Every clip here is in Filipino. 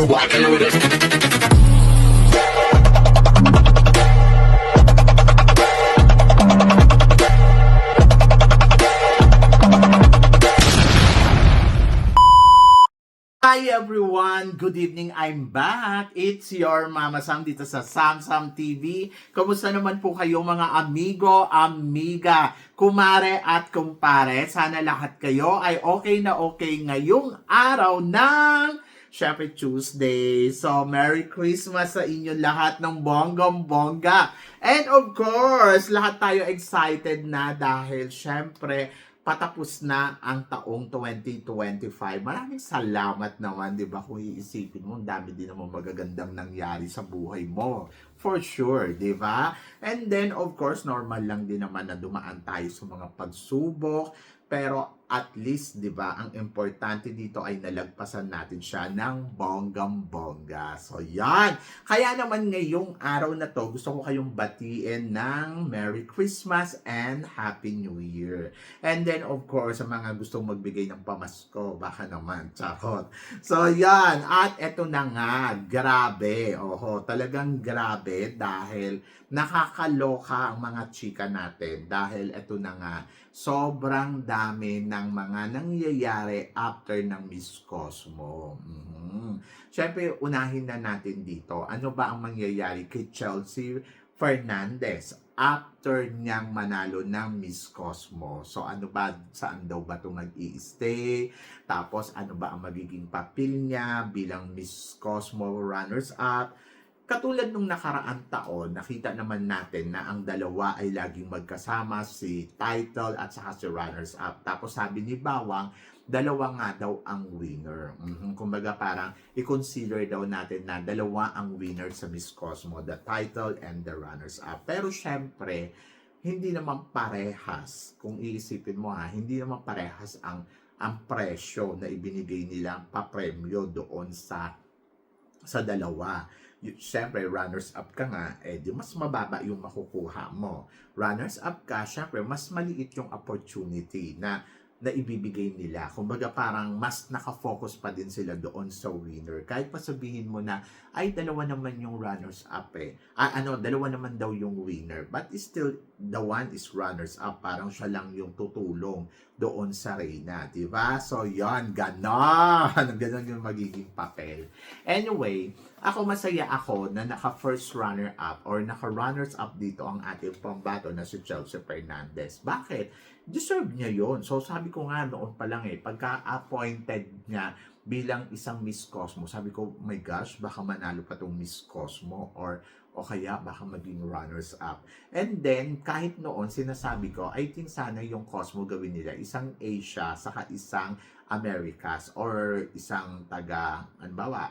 walking with it. Hi everyone! Good evening! I'm back! It's your Mama Sam dito sa Sam TV. Kamusta naman po kayo mga amigo, amiga, kumare at kumpare? Sana lahat kayo ay okay na okay ngayong araw ng syempre Tuesday. So, Merry Christmas sa inyo lahat ng bonggang-bongga. And of course, lahat tayo excited na dahil syempre patapos na ang taong 2025. Maraming salamat naman, di ba? Kung iisipin mo, ang dami din naman magagandang nangyari sa buhay mo. For sure, di ba? And then, of course, normal lang din naman na dumaan tayo sa mga pagsubok. Pero at least, di ba, ang importante dito ay nalagpasan natin siya ng bonggang-bongga. So, yan. Kaya naman ngayong araw na to, gusto ko kayong batiin ng Merry Christmas and Happy New Year. And then, of course, sa mga gustong magbigay ng pamasko, baka naman, charot. So, yan. At eto na nga, grabe. Oho, talagang grabe dahil nakakaloka ang mga chika natin. Dahil eto na nga, sobrang dami ng mga nangyayari after ng Miss Cosmo. Siyempre, unahin na natin dito. Ano ba ang mangyayari kay Chelsea Fernandez after niyang manalo ng Miss Cosmo? So, ano ba, saan daw ba ito mag-i-stay? Tapos, ano ba ang magiging papel niya bilang Miss Cosmo runners-up? Katulad nung nakaraang taon, nakita naman natin na ang dalawa ay laging magkasama, si title at saka si runners-up. Tapos sabi ni Bawang, dalawa nga daw ang winner. Kumbaga parang i-consider daw natin na dalawa ang winner sa Miss Cosmo, the title and the runners-up. Pero syempre, hindi naman parehas. Kung iisipin mo hindi naman parehas ang presyo na ibinigay nilang papremyo doon sa dalawa. Siyempre, runners-up ka nga, di mas mababa yung makukuha mo. Runners-up ka, siyempre, mas maliit yung opportunity na ibibigay nila. Kumbaga parang mas nakafocus pa din sila doon sa winner. Kahit pa sabihin mo na, ay, dalawa naman yung runners-up dalawa naman daw yung winner. But still, the one is runners-up. Parang siya lang yung tutulong doon sa Reyna. Diba? So, yon ganon. Ganon yung magiging papel. Anyway, ako masaya ako na naka-first runner-up or naka-runners-up dito ang ating pambato na si Chelsea Fernandez. Bakit? Deserve niya yon. So, sabi ko nga noon pa lang pagka-appointed niya bilang isang Miss Cosmo, sabi ko, my gosh, baka manalo pa tong Miss Cosmo o kaya baka maging runners-up. And then, kahit noon, sinasabi ko, I think sana yung Cosmo gawin nila, isang Asia, saka isang Americas, or isang taga,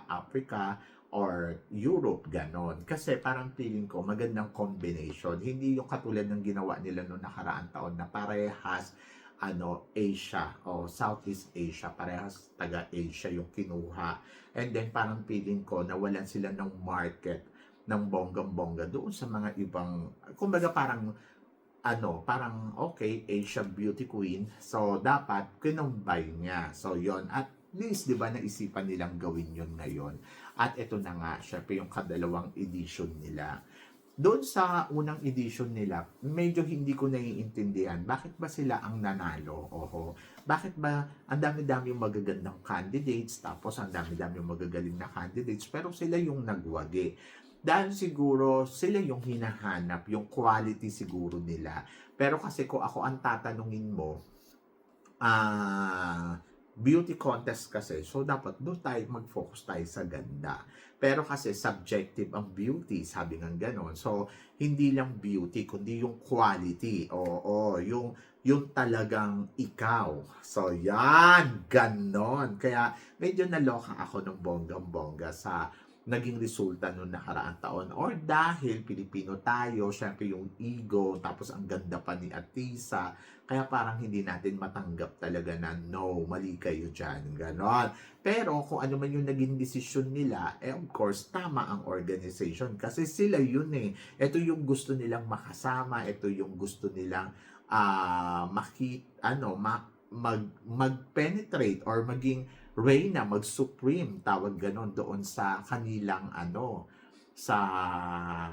Africa, or Europe, ganon. Kasi parang feeling ko, magandang combination. Hindi yung katulad ng ginawa nila noong nakaraang taon na parehas, Asia o Southeast Asia, parehas taga-Asia yung kinuha. And then parang feeling ko, nawalan sila ng market ng bonggang-bongga doon sa mga ibang, kumbaga parang, parang okay, Asia Beauty Queen. So, dapat kinumbay niya. So, yon. At least, di ba, naisipan nilang gawin yun ngayon. At ito na nga, syempre yung kadalawang edition nila. Doon sa unang edition nila, medyo hindi ko naiintindihan. Bakit ba sila ang nanalo? Bakit ba ang dami-dami yung magagandang candidates, tapos ang dami-dami yung magagaling na candidates, pero sila yung nagwagi? Dahil siguro sila yung hinahanap, yung quality siguro nila. Pero kasi kung ako ang tatanungin mo, beauty contest kasi, so dapat doon tayo mag-focus tayo sa ganda. Pero kasi subjective ang beauty, sabi nga ganon. So, hindi lang beauty, kundi yung quality. Yung talagang ikaw. So, yan, ganon. Kaya, medyo naloka ako ng bonggang-bongga sa naging resulta noong nakaraang taon. Or dahil Pilipino tayo, syempre yung ego, tapos ang ganda pa ni Atisa, kaya parang hindi natin matanggap talaga na no, mali kayo dyan, ganon. Pero kung ano man yung naging desisyon nila, of course, tama ang organization. Kasi sila yun Ito yung gusto nilang makasama, ito yung gusto nilang mag-penetrate or maging Reyna mag-supreme, tawag ganon doon sa kanilang sa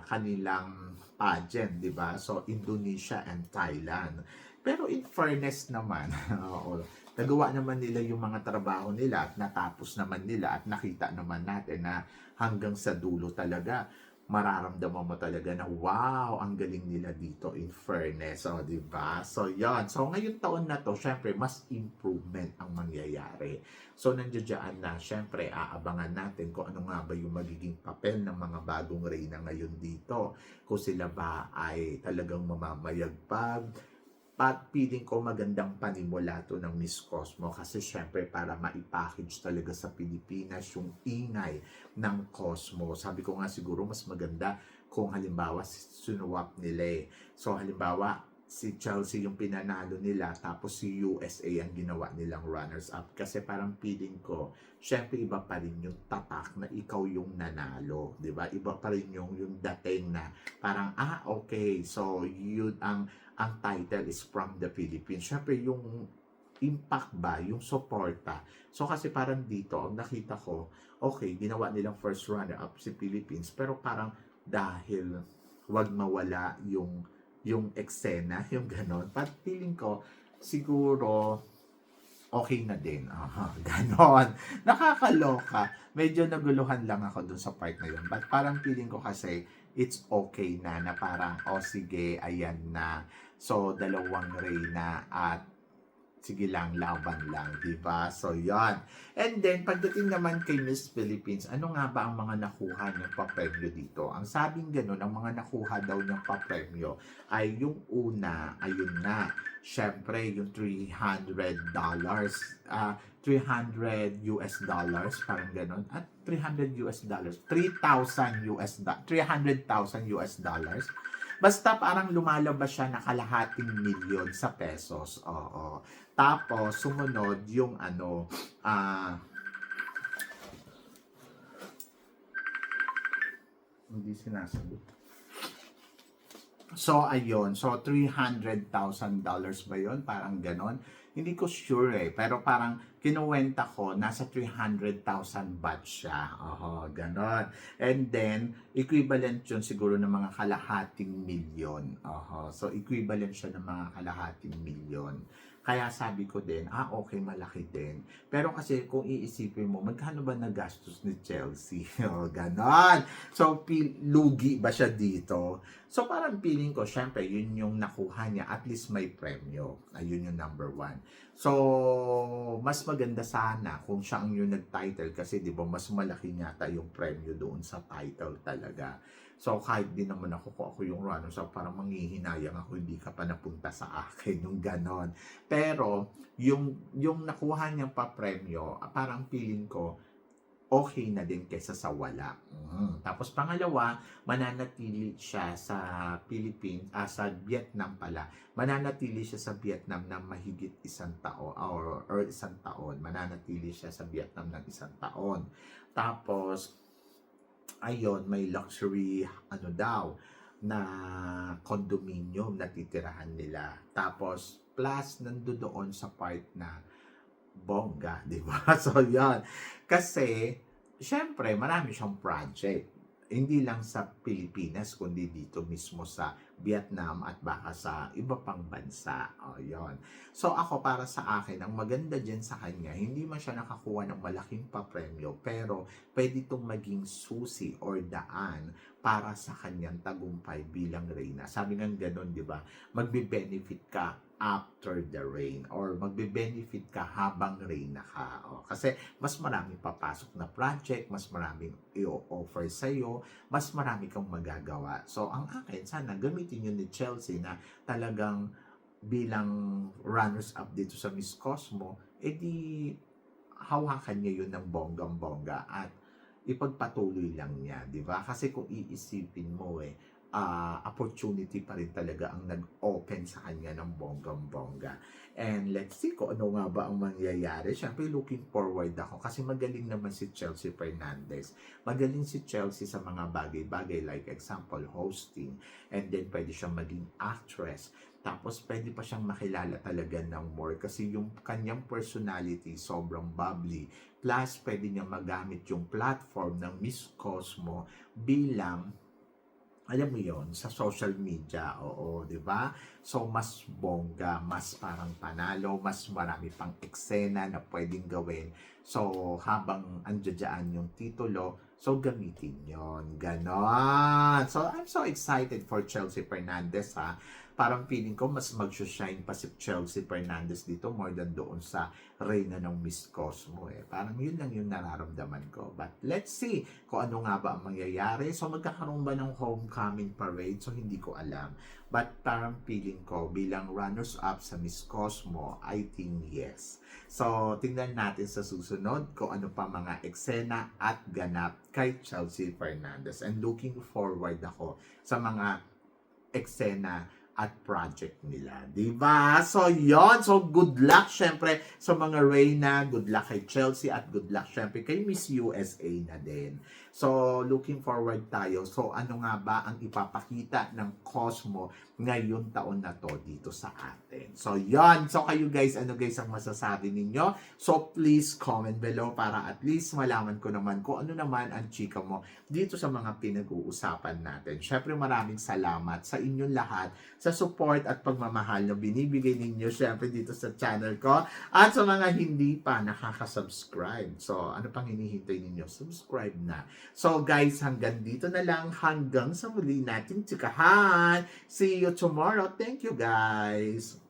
kanilang pageant, di ba? So, Indonesia and Thailand. Pero in fairness naman, oo, nagawa naman nila yung mga trabaho nila at natapos naman nila at nakita naman natin na hanggang sa dulo talaga mararamdaman mo talaga na wow, ang galing nila dito in fairness, oh, 'di ba? So, 'yon. So, ngayong taon na 'to, syempre mas improvement ang mangyayari. So, nandiyan na syempre aabangan natin kung ano nga ba yung magiging papel ng mga bagong reyna ngayon dito. Kung sila ba ay talagang mamamayagpag, feeling ko magandang panimula to ng Miss Cosmo kasi syempre para ma-package talaga sa Pilipinas yung ingay ng Cosmo. Sabi ko nga siguro mas maganda kung halimbawa sinuwap nila eh. So halimbawa si Chelsea yung pinanalo nila tapos si USA ang ginawa nilang runners-up kasi parang feeling ko syempre iba pa rin yung tatak na ikaw yung nanalo, 'di ba? Iba pa rin yung dating na parang okay, so yun ang title is from the Philippines. Syempre yung impact ba, yung suporta. So kasi parang dito, ang nakita ko, okay, ginawa nilang first runner-up si Philippines, pero parang dahil wag mawala yung eksena, yung ganon. But feeling ko, siguro, okay na din. Aha, ganon. Nakakaloka. Medyo naguluhan lang ako dun sa part na yun. But parang feeling ko kasi, it's okay na parang, sige, ayan na. So, dalawang reyna at sige lang, laban lang, di ba? So, yon. And then, pagdating naman kay Miss Philippines, ano nga ba ang mga nakuha niyang papremyo dito? Ang sabing gano'n, ang mga nakuha daw niyang papremyo ay yung una, ayun nga, syempre, yung $300, parang gano'n, at $300, 300,000 US dollars. Basta parang lumalabas siya na kalahating milyon sa pesos. Oo. Tapos, sumunod yung hindi sinasagot. So, ayun. So, $300,000 ba yon? Parang ganon. Hindi ko sure eh. Pero parang kinuwenta ko, nasa 300,000 baht siya. Oho, ganon. And then, equivalent yun siguro ng mga kalahating milyon. Oho. So, equivalent siya ng mga kalahating milyon. Kaya sabi ko din, okay, malaki din. Pero kasi kung iisipin mo, magkano ba nagastos ni Chelsea? Ganon. So, lugi ba siya dito? So, parang feeling ko, syempre, yun yung nakuha niya. At least may premyo. Ayun yung number one. So, mas maganda sana kung siya ang yung nag-title kasi, di ba, mas malaki yata yung premyo doon sa title talaga. So, kahit din naman ako, kung ako yung runner, so parang manghihinayang ako, hindi ka pa napunta sa akin, yung ganon. Pero, yung nakuha niyang pa-premyo, parang feeling ko, okay na din kaysa sa wala. Tapos pangalawa, mananatili siya sa Philippines, sa Vietnam pala. Mananatili siya sa Vietnam ng mahigit isang taon or isang taon. Mananatili siya sa Vietnam ng isang taon. Tapos, ayun, may luxury, daw, na condominium na titirahan nila. Tapos, plus, nandoon sa part na bongga, di ba? So, yan. Kasi, syempre, marami siyang project. Hindi lang sa Pilipinas, kundi dito mismo sa Vietnam at baka sa iba pang bansa. O, yun. So, ako, para sa akin, ang maganda dyan sa kanya, hindi man siya nakakuha ng malaking papremyo, pero pwede itong maging susi or daan para sa kanyang tagumpay bilang reyna. Sabi nga ganun, di ba? Magbe-benefit ka after the rain or magbe-benefit ka habang reyna ka. Kasi mas maraming papasok na project, mas maraming i-offer sa'yo, mas marami kang magagawa. So, ang akin, sana gamitin yun ni Chelsea na talagang bilang runners-up dito sa Miss Cosmo, edi hawakan niya yun ng bonggang-bongga at ipagpatuloy lang niya, di ba? Kasi kung iisipin mo opportunity pa rin talaga ang nag-open sa kanya ng bonggang-bongga. And let's see kung ano nga ba ang mangyayari. Siyempre, looking forward ako kasi magaling naman si Chelsea Fernandez. Magaling si Chelsea sa mga bagay-bagay like example, hosting. And then, pwede siyang maging actress. Tapos, pwede pa siyang makilala talaga ng more kasi yung kanyang personality sobrang bubbly. Plus, pwede niya magamit yung platform ng Miss Cosmo bilang alam mo yon sa social media, oo, di ba? So, mas bongga, mas parang panalo, mas marami pang eksena na pwedeng gawin. So, habang andyan yung titulo, so gamitin yon ganon. So, I'm so excited for Chelsea Fernandez, ha? Parang feeling ko mas mag-shine pa si Chelsea Fernandez dito more than doon sa reyna ng Miss Cosmo eh. Parang yun lang yung nararamdaman ko. But let's see kung ano nga ba ang mangyayari. So magkakaroon ba ng homecoming parade? So hindi ko alam. But parang feeling ko bilang runners-up sa Miss Cosmo, I think yes. So tingnan natin sa susunod kung ano pa mga eksena at ganap kay Chelsea Fernandez. And looking forward ako sa mga eksena at project nila. Diba? So, yon. So, good luck syempre sa mga Reyna. Good luck kay Chelsea at good luck syempre kay Miss USA na din. So, looking forward tayo. So, ano nga ba ang ipapakita ng Cosmo ngayong taon na to dito sa atin? So, yon. So, kayo guys, ano guys ang masasabi ninyo? So, please comment below para at least malaman ko naman kung ano naman ang chika mo dito sa mga pinag-uusapan natin. Syempre, maraming salamat sa inyong lahat sa support at pagmamahal na binibigay ninyo syempre dito sa channel ko at sa mga hindi pa nakaka-subscribe. So, ano pang hinihintay ninyo? Subscribe na. So, guys, hanggang dito na lang. Hanggang sa muli nating tsikahan. See you tomorrow. Thank you, guys.